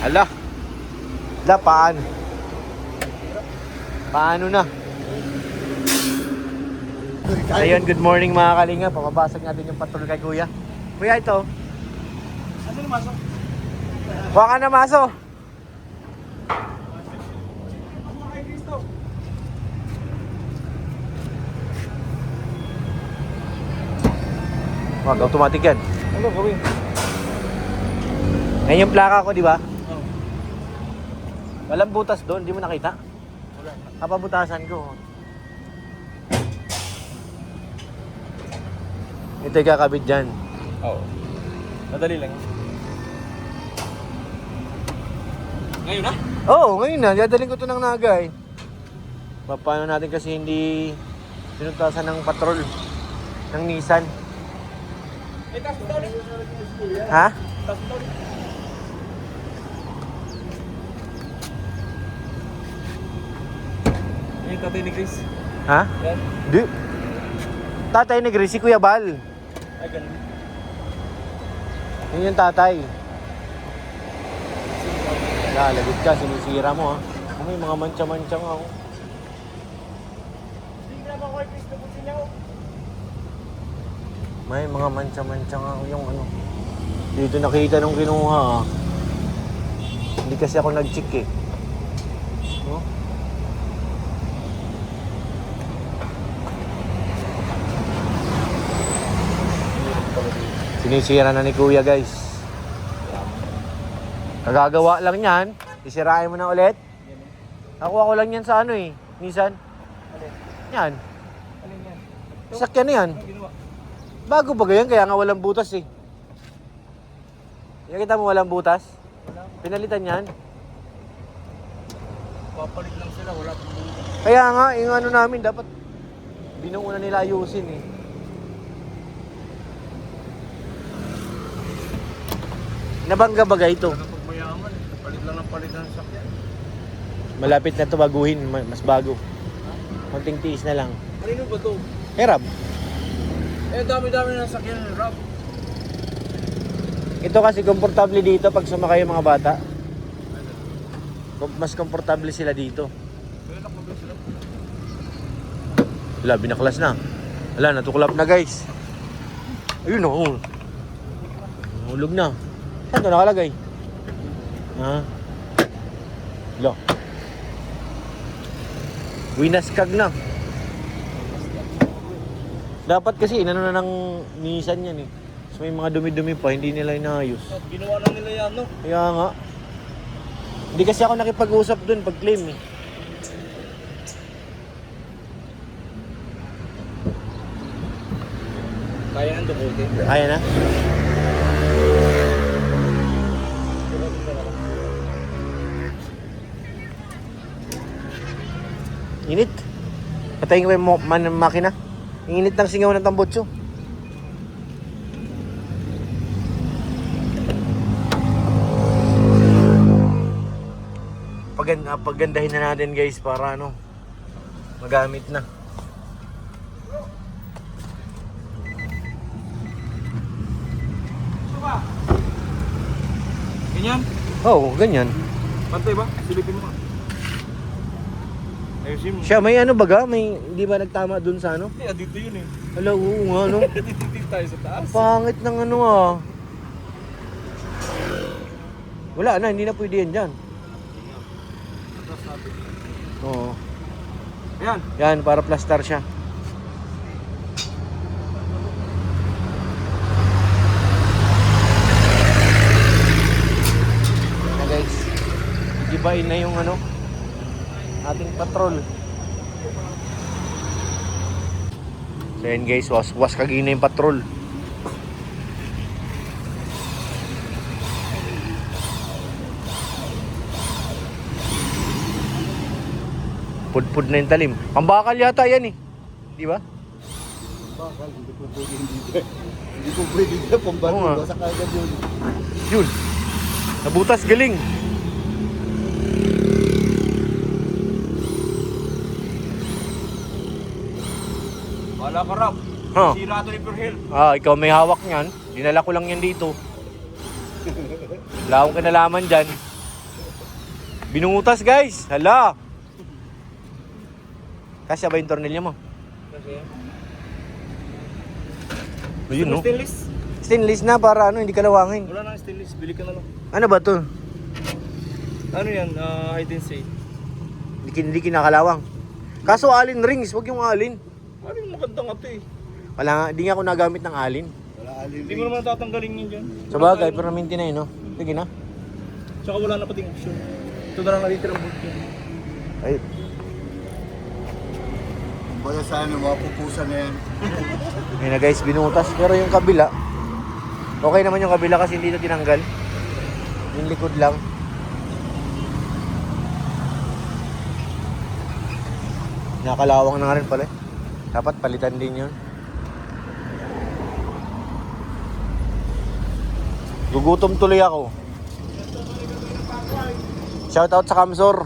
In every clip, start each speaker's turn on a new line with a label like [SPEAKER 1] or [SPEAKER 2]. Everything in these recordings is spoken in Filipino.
[SPEAKER 1] Ala. Ala, paano? Paano na? Ayun, good morning mga kalinga. Papabasag natin yung patrol kay Kuya. Kuya, ito.
[SPEAKER 2] Ano yung maso?
[SPEAKER 1] Huwag ka na, maso. Wag, automatic yan.
[SPEAKER 2] Ano gawin?
[SPEAKER 1] Ngayon yung plaka ko, di ba?
[SPEAKER 2] Oo.
[SPEAKER 1] Walang butas doon, di mo nakita?
[SPEAKER 2] Wala.
[SPEAKER 1] Kapabutasan ko. Ito yung kakabit dyan.
[SPEAKER 2] Oo. Madali lang. Ngayon na?
[SPEAKER 1] Oo, ngayon na. Dadaling ko ito ng Naga eh. Paano natin kasi hindi pinuntasan ng patrol ng Nissan.
[SPEAKER 2] Eh, taas mo daw rin.
[SPEAKER 1] Ha?
[SPEAKER 2] Taas mo daw rin. Yung tatay ni Chris.
[SPEAKER 1] Ha?
[SPEAKER 2] Yan.
[SPEAKER 1] Di. Tatay ni Gracie, Kuya Bal.
[SPEAKER 2] Ay, ganun.
[SPEAKER 1] Yun yung tatay. Lalagot ka, sinisira mo ha. May mga mancha-mancha nga ako.
[SPEAKER 2] Hindi na ba ko kay Chris nabutin niya ako?
[SPEAKER 1] May mga mancha-mancha nga ako yung ano. Dito nakita nung kinuha ha. Hindi kasi ako nag-check eh. No? Sinisira na ni Kuya guys. Kagagawa lang yan. Isirain mo na ulit. Nakuha ko lang yan sa ano eh. Nissan.
[SPEAKER 2] Alin?
[SPEAKER 1] Yan.
[SPEAKER 2] Alin yan?
[SPEAKER 1] Sakyan na yan.
[SPEAKER 2] Ano ginawa?
[SPEAKER 1] Bago ba ganyan? Kaya nga walang butas eh. Nakita mo walang butas?
[SPEAKER 2] Wala.
[SPEAKER 1] Pinalitan yan.
[SPEAKER 2] Papalit lang sila. Wala pang butas.
[SPEAKER 1] Kaya nga, yung ano namin dapat binuuna nila ayusin eh. Nabangga baga ito?
[SPEAKER 2] Ano pag mayaman? Palit lang ng palit ng sakyan.
[SPEAKER 1] Malapit na ito baguhin, mas bago. Konting tiis na lang.
[SPEAKER 2] Kanino ba to?
[SPEAKER 1] Herab.
[SPEAKER 2] Eh, dami-dami ng sakyan ng Rob.
[SPEAKER 1] Ito kasi komportable dito pag sumakay yung mga bata. Mas komportable sila dito.
[SPEAKER 2] Kaya nakabili sila.
[SPEAKER 1] Wala, binaklas na. Wala, natuklap na guys. Ayun o. Hulog na. Saan ito nakalagay? Ha? Wala. Winaskag na. Dapat kasi inano na ng Nissan yan eh. So may mga dumi-dumi pa, hindi nila inaayos.
[SPEAKER 2] Ginawa lang nila yan, no?
[SPEAKER 1] Kaya nga. Hindi kasi ako nakipag-usap dun pag claim eh.
[SPEAKER 2] Kaya nang dukote.
[SPEAKER 1] Kaya na? Init. Patayin ko yung makina. Init ng singaw ng tambutso. Pagandahin na natin guys para ano magamit na.
[SPEAKER 2] Ito ba? Ganyan?
[SPEAKER 1] Oo, ganyan.
[SPEAKER 2] Pantay ba? Silipin mo ka. Ayusin mo.
[SPEAKER 1] Siya may ano baga? May hindi ba nagtama dun sa ano?
[SPEAKER 2] Hindi, dito yun eh.
[SPEAKER 1] Hala, oo nga no.
[SPEAKER 2] Dito tayo sa taas.
[SPEAKER 1] Pangit ng ano ah. Wala na, hindi na pwede yan dyan.
[SPEAKER 2] Taas natin.
[SPEAKER 1] Oo.
[SPEAKER 2] Ayan.
[SPEAKER 1] Yan, para plaster siya. Yan guys. Igibain na yung ano ating patrol. So yan guys, was kagina yung patrol. Pudpud na yung talim. Pambakal yata yan eh. Di ba?
[SPEAKER 3] Bakal, hindi po pwede hindi dyan. Hindi po pwede dyan, pambalo,
[SPEAKER 1] Oo nga.
[SPEAKER 3] basta kagad yun.
[SPEAKER 1] Yun. Nabutas, galing.
[SPEAKER 2] Wala ka Rob.
[SPEAKER 1] Huh.
[SPEAKER 2] Sira ito ni Perhel.
[SPEAKER 1] Ikaw may hawak niyan. Dinala ko lang yan dito. Wala akong kinalaman dyan. Binutas guys. Hala. Kasya ba yung tornilyo mo?
[SPEAKER 2] Kasi
[SPEAKER 1] Ayun no.
[SPEAKER 2] stainless.
[SPEAKER 1] Stainless na para ano, hindi kalawangin.
[SPEAKER 2] Wala nang stainless, bili ka na lang.
[SPEAKER 1] Ano ba to?
[SPEAKER 2] Ano yan? Hide and say.
[SPEAKER 1] Hindi kinakalawang. Kaso alin rings, wag yung alin.
[SPEAKER 2] Ano yung maganda nga to eh?
[SPEAKER 1] Wala nga, hindi nga ako nagamit ng alin.
[SPEAKER 3] Wala alin.
[SPEAKER 2] Hindi mo naman tatanggalin yun dyan.
[SPEAKER 1] Sa bagay, pero naminti na yun, no? Sige na.
[SPEAKER 2] Tsaka wala na pating option. Ito na lang nalitirang bolt yan.
[SPEAKER 1] Ay,
[SPEAKER 3] Baga sa ano, mapupusan na yan.
[SPEAKER 1] yun na guys, binutas. Pero yung kabila, okay naman yung kabila kasi hindi ito tinanggal. Yung likod lang. Nakalawang na nga rin pala. Dapat palitan din yun. Gugutom tuloy ako. Shoutout sa Kamsor.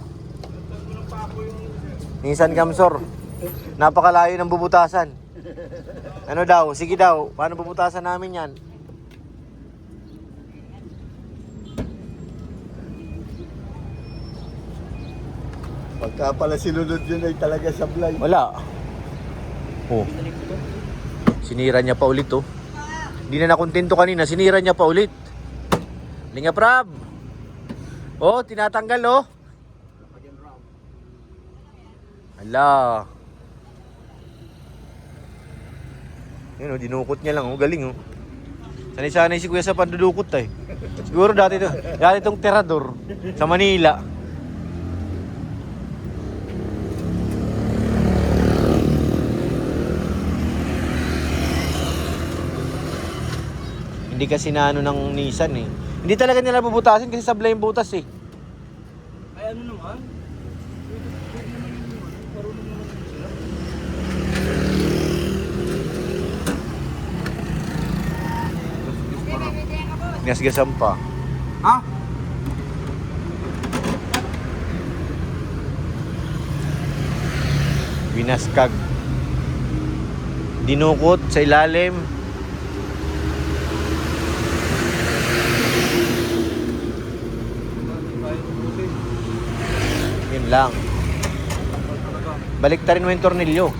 [SPEAKER 1] Nissan Kamsor. Napakalayo ng bubutasan. Ano daw? Sige daw. Paano bubutasan namin yan?
[SPEAKER 3] Pagka pala sinunod yun ay talaga sablay.
[SPEAKER 1] Wala. Oh. Sinira niya pa ulit oh. Hindi na nakontento kanina. Sinira niya pa ulit. Linga prab. Oh, tinatanggal oh. Hala. Yun oh, dinukot niya lang oh. Galing oh. Sanay-sanay si Kuya sa pandudukot eh. Siguro dati itong tirador sa Manila. Hindi kasi na ano ng Nissan eh. Hindi talaga nila bubutasin kasi sablay yung butas eh.
[SPEAKER 2] Ay ano naman? Marunong naman sila.
[SPEAKER 1] Gasgasan pa.
[SPEAKER 2] Ha?
[SPEAKER 1] Binaskag. Dinukot sa ilalim. Yun lang. Balik rin mo yung tornilyo.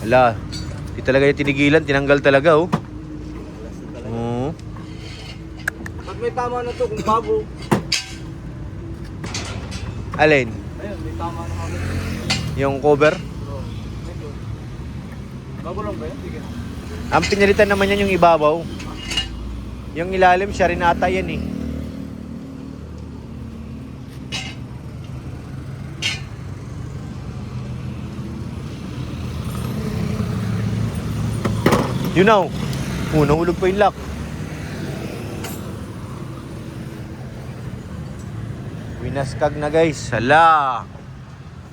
[SPEAKER 1] Hala. Di talaga yung tinigilan. Tinanggal talaga oh. Oo.
[SPEAKER 2] Pag may tama na to kung bago.
[SPEAKER 1] Alin?
[SPEAKER 2] Ayun, may tama na kami.
[SPEAKER 1] Yung cover?
[SPEAKER 2] Oo. Medyo. Bago lang ba yan? Sige.
[SPEAKER 1] Ang pinalitan naman yan yung ibabaw. Yung ilalim siya rin ata yan eh. You know. Nahulog pa yung lock. Winaskag na guys. Hala.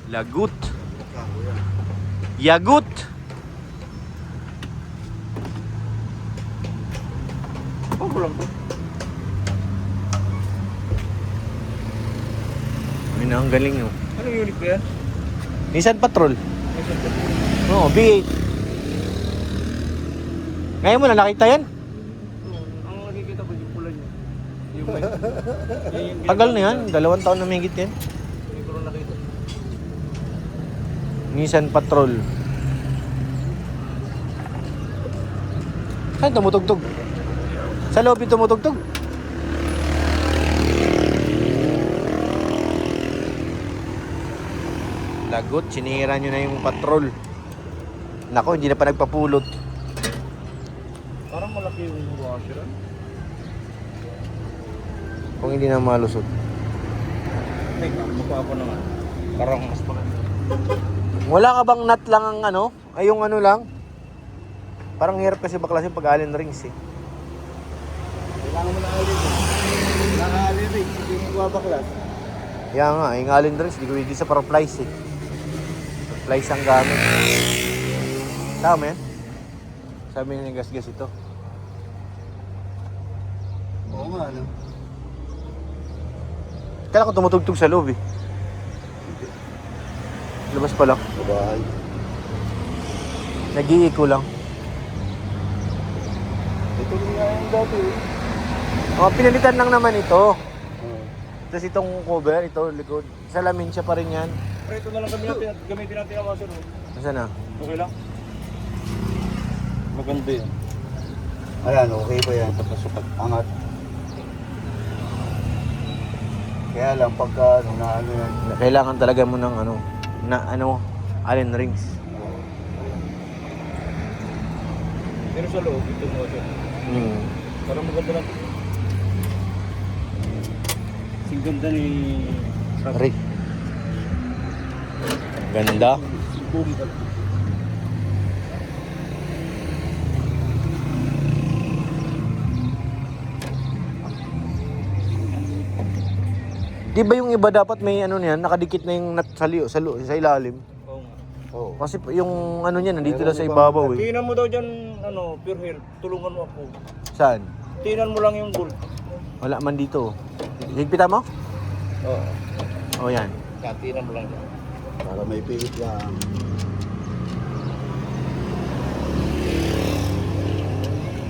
[SPEAKER 1] Lagut. Yagut.
[SPEAKER 2] Bago lang to.
[SPEAKER 1] Yun na, ang galing oh.
[SPEAKER 2] Anong unit ba yan?
[SPEAKER 1] Nissan Patrol. Oo, V8. Ngayon mo na nakita yan?
[SPEAKER 2] Ang nakikita ko yung pula niya. Yung may...
[SPEAKER 1] Tagal na yan. 2 taon na mahigit yan.
[SPEAKER 2] Hindi ko rin nakita.
[SPEAKER 1] Nissan Patrol. Saan tumutugtog? Sa loob yung tumutugtog. Lagot, sinira nyo na yung patrol. Nako, hindi na pa nagpapulot.
[SPEAKER 2] Parang malaki yung washer.
[SPEAKER 1] Kung hindi na malusot.
[SPEAKER 2] Teka, mukha ko naman. Parang mas maganda.
[SPEAKER 1] Wala ka bang nut lang ang ano? Ay yung ano lang? Parang hirap kasi baklas yung pag-allen rings eh.
[SPEAKER 3] Kailangan mo na alin. Kailangan alin rin. Hindi mo babaklas.
[SPEAKER 1] Kaya nga, yung allen rings, hindi ko hindi sa para-plies eh. Plies ang gamit. Tama yan? Sabi niya yung gas-gas ito.
[SPEAKER 3] Oo nga, ano?
[SPEAKER 1] Kala ko tumutugtog sa loob eh. Labas pa lang.
[SPEAKER 3] Babahay.
[SPEAKER 1] Nag-iiko lang.
[SPEAKER 3] Ito rin nga yung dati eh.
[SPEAKER 1] Oh, pinalitan lang naman ito.
[SPEAKER 3] Oo.
[SPEAKER 1] Tapos itong cover, ito, likod. Salamin siya pa rin yan.
[SPEAKER 2] Pero ito na lang gamitin natin ang washer.
[SPEAKER 1] Nasaan na?
[SPEAKER 2] Okay lang? Maganda yan.
[SPEAKER 3] Ayan, okay pa yan.
[SPEAKER 2] Sukat.
[SPEAKER 3] Angat. Kaya lang pagka ano na ano yan.
[SPEAKER 1] Kailangan talaga mo ng allen rings.
[SPEAKER 2] Pero sa loob, ito mo washer. Parang maganda lang. Sing ganda ni...
[SPEAKER 1] Aray. Ganda.
[SPEAKER 2] Boom.
[SPEAKER 1] Di ba yung iba dapat may ano niyan, nakadikit na yung nut sa ilalim?
[SPEAKER 2] Oo nga.
[SPEAKER 3] Oo.
[SPEAKER 1] Kasi yung ano niya nandito lang sa ibabaw eh.
[SPEAKER 2] Tingnan mo daw dyan, pure health. Tulungan mo ako.
[SPEAKER 1] Saan?
[SPEAKER 2] Tingnan mo lang yung gold.
[SPEAKER 1] Wala man dito. Higpitan mo?
[SPEAKER 2] Oo.
[SPEAKER 1] Oh, yan.
[SPEAKER 2] Tingnan mo lang dyan.
[SPEAKER 3] Para may pilit lang.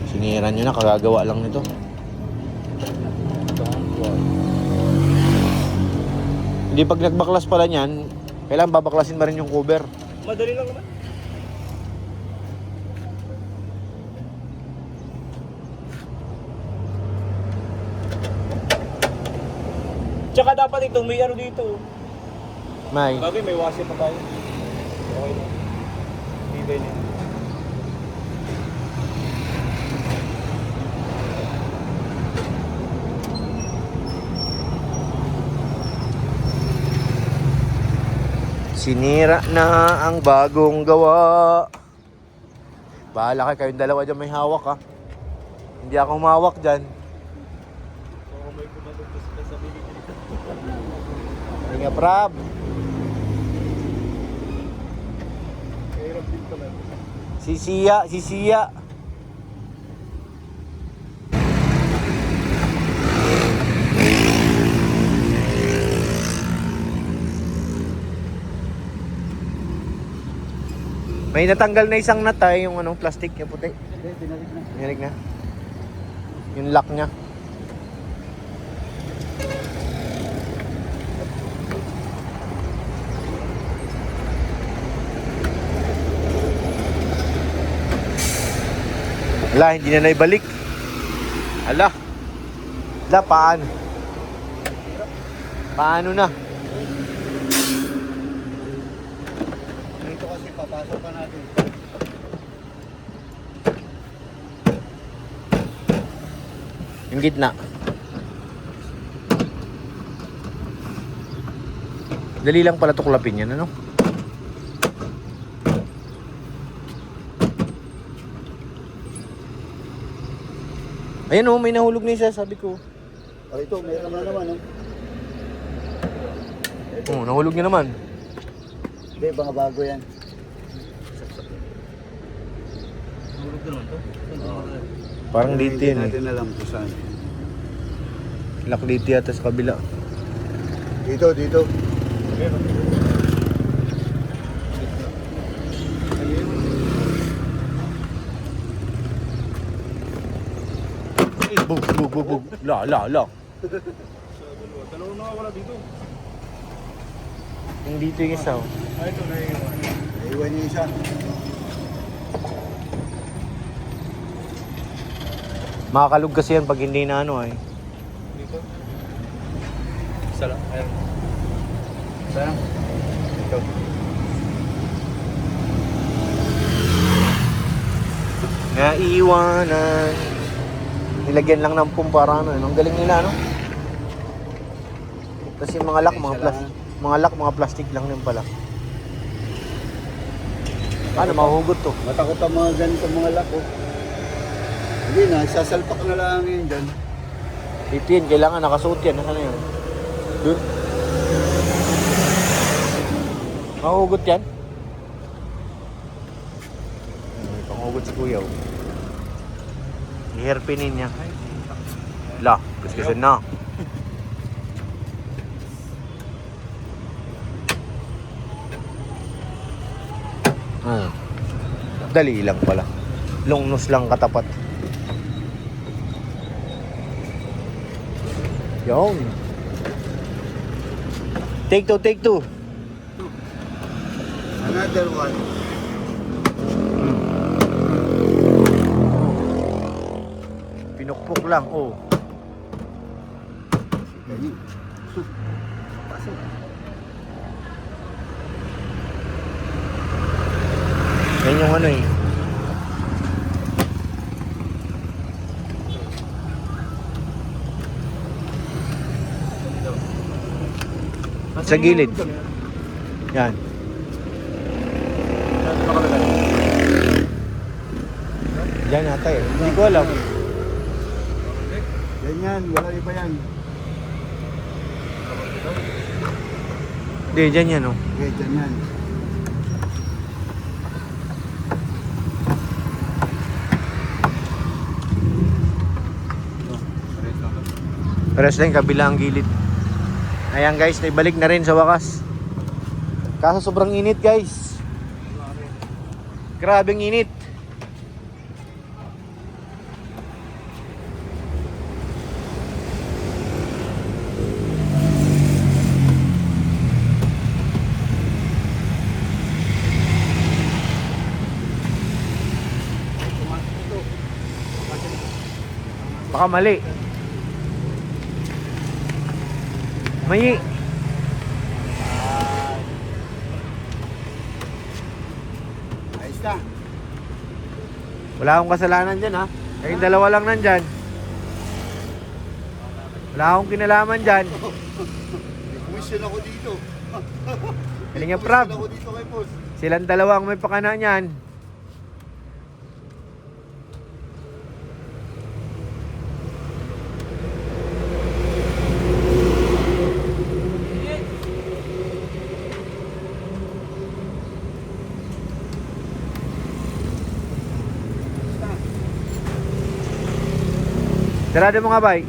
[SPEAKER 1] Siniran nyo na, kagagawa lang nito. Hindi pag nagbaklas pala niyan, kailangan babaklasin pa rin yung cover.
[SPEAKER 2] Madali lang naman. Tsaka dapat ito, may ano dito.
[SPEAKER 1] May.
[SPEAKER 2] Bagay, may washer pa tayo. Okay na. Tibay na.
[SPEAKER 1] Sinira na ang bagong gawa. Bahala kayo, kayong dalawa dyan may hawak ha. Hindi ako humawak dyan.
[SPEAKER 2] Oo, may kumalutos ka sa bilig.
[SPEAKER 1] Hindi nga, Prab.
[SPEAKER 2] Mahirap din pala.
[SPEAKER 1] Si Sia. May natanggal na isang nut yung plastic yung puti.
[SPEAKER 3] Hindi, binalik na.
[SPEAKER 1] Binalik na. Yung lock niya. Ala, hindi na naibalik. Ala. Ala, paano? Paano na?
[SPEAKER 3] Dito kasi papasok pa natin.
[SPEAKER 1] Yung gitna. Dali lang pala tuklapin yan, ano? Ayan oh, may nahulog na isa, sabi ko.
[SPEAKER 3] Oh, ito, meron na naman. Oh.
[SPEAKER 1] Oh, nahulog na naman.
[SPEAKER 3] Hindi, mga bago yan.
[SPEAKER 2] Tulog na naman to.
[SPEAKER 1] Parang dito yun
[SPEAKER 3] Natin alam kung saan.
[SPEAKER 1] Lock dito yata sa kabila.
[SPEAKER 3] Dito, dito.
[SPEAKER 1] Bug. La.
[SPEAKER 2] Dalawa na wala dito.
[SPEAKER 1] Yung dito yung isa oh.
[SPEAKER 2] Ay, ito na yung...
[SPEAKER 3] Naiwan niya isa.
[SPEAKER 1] Makakalug kasi yan pag hindi na ano eh.
[SPEAKER 2] Dito. Isa lang. Ayun. Isa lang. Ito.
[SPEAKER 1] Naiwanan. Nilagyan lang ng pumpara ano. Ang galing nila no. Kasi mga lock, mga plastic lang din pala. Ano, mahuhugot to?
[SPEAKER 3] Matakot ang mga ganito mga lako. Hindi na, sasalpak na lang yun dyan.
[SPEAKER 1] Dito yan, kailangan nakasuot yan. Nasaan na yun? Doon. Mahuhugot yan? May panghugot si Kuya. Oh. I-hairpinin niya. La, kasi na. Dali lang pala. Long nose lang katapat. Yun. Take two, take two.
[SPEAKER 3] Another one.
[SPEAKER 1] Pinukpok lang, oh.
[SPEAKER 3] Ganyan. Pasok.
[SPEAKER 1] Yan yung ano eh. Sa gilid. Yan. Diyan yata eh. Hindi ko alam.
[SPEAKER 3] Ganyan, wala iba yan.
[SPEAKER 1] Hindi, dyan yan oh.
[SPEAKER 3] Okay, dyan yan.
[SPEAKER 1] Pares lang kabilang gilid. Ayan guys, naibalik na rin sa wakas. Kaso sobrang init guys. Grabeng init. Baka mali. May
[SPEAKER 3] Ayos na.
[SPEAKER 1] wala akong kasalanan dyan ha. Kayong dalawa lang nandyan. Wala akong kinalaman dyan.
[SPEAKER 3] May commission ako dito.
[SPEAKER 1] Galing nga, Prab.
[SPEAKER 3] Ako dito kay boss.
[SPEAKER 1] Silang dalawa ang may pakana niyan. Sarado mo nga bay.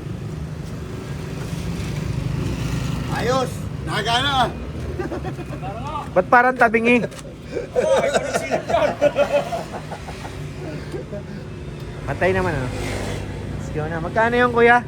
[SPEAKER 3] Ayos! Nakagana!
[SPEAKER 1] Ba't parang tabingi? Patay naman ano. Let's go na. Magkano yung kuya?